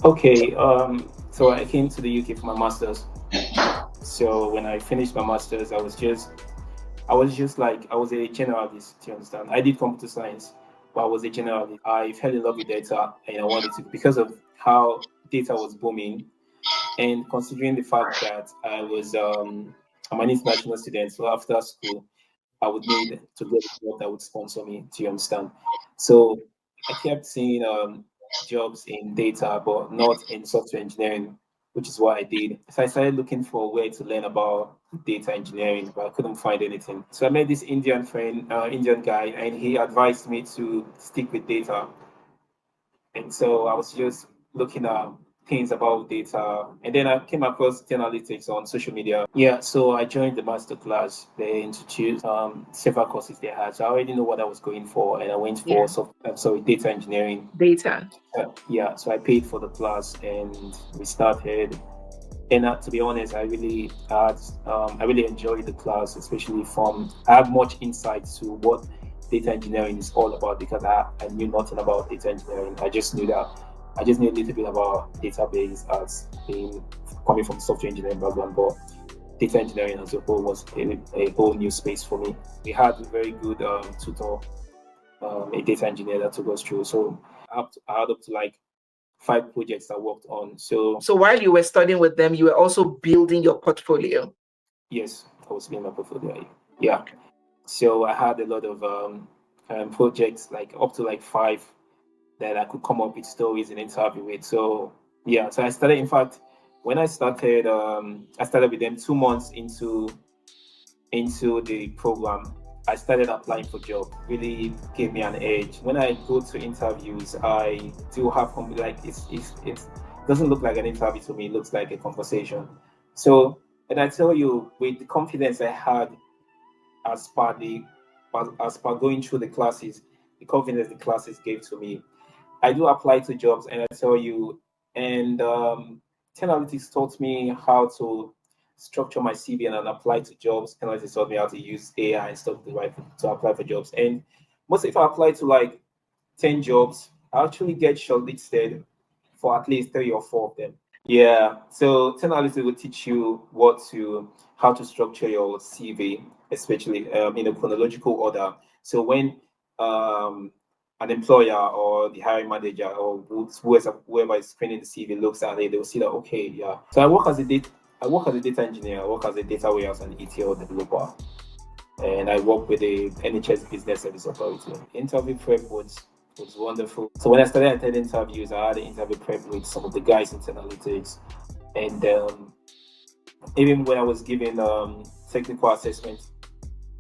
Okay, so I came to the UK for my master's. So when I finished my master's, I was a generalist. Do you understand? I did computer science, but I was a generalist. I fell in love with data, and I wanted to because of how data was booming, and considering the fact that I'm an international student, so after school I would need to get a job that would sponsor me. Do you understand? So I kept seeing jobs in data, but not in software engineering, which is what I did. So I started looking for a way to learn about data engineering, but I couldn't find anything. So I met this Indian friend, Indian guy, and he advised me to stick with data. And so I was just looking at things about data. And then I came across 10Alytics on social media. Yeah, so I joined the master class. They introduced several courses they had. So I already know what I was going for. And I went for data engineering. Data. Yeah, so I paid for the class and we started. And to be honest, I really enjoyed the class, especially I have much insight to what data engineering is all about because I knew nothing about data engineering. I just knew a little bit about database as being coming from software engineering background, but data engineering as a whole was a whole new space for me. We had a very good tutor, a data engineer that took us through. So I had up to like 5 projects I worked on. So while you were studying with them, you were also building your portfolio. Yes, I was building my portfolio. Yeah. So I had a lot of projects, like up to like 5 that I could come up with stories and interview with. So yeah, so I started. In fact, when I started with them 2 months into the program. I started applying for jobs. Really gave me an edge. When I go to interviews, I do have like it doesn't look like an interview to me. It looks like a conversation. So, and I tell you, with the confidence I had as per going through the classes, the confidence the classes gave to me, I do apply to jobs, and I tell you, and 10Alytics taught me how to structure my CV and then apply to jobs. 10Alytics taught me how to use AI and stuff to apply for jobs. And most if I apply to like 10 jobs, I actually get shortlisted for at least 3 or 4 of them. Yeah. So 10Alytics will teach you how to structure your CV, especially in a chronological order. So when an employer or the hiring manager or whoever is screening the CV looks at it, they'll see that okay, yeah. So I work as a data engineer. I work as a data warehouse and ETL developer, and I work with the NHS Business Service Authority. Interview prep was wonderful. So when I started attending interviews, I had an interview prep with some of the guys in 10Alytics, and even when I was given technical assessment.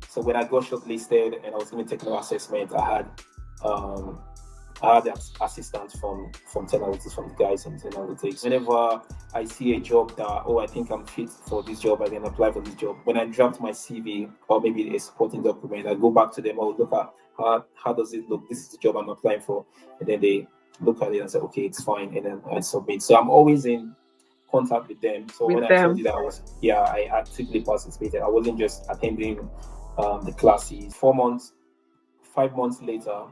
So when I got shortlisted and I was given technical assessment, I had the assistance from 10Alytics, from the guys in 10Alytics. Whenever I see a job that, I think I'm fit for this job, I can apply for this job. When I draft my CV or maybe a supporting document, I go back to them, look at how does it look? This is the job I'm applying for. And then they look at it and say, okay, it's fine. And then I submit. So I'm always in contact with them. So when I told you that I actively participated. I wasn't just attending the classes. 5 months later,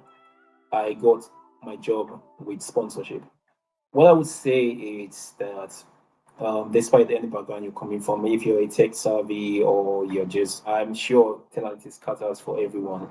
I got my job with sponsorship. What I would say is that despite any background you're coming from, if you're a tech savvy or I'm sure 10Alytics caters for everyone.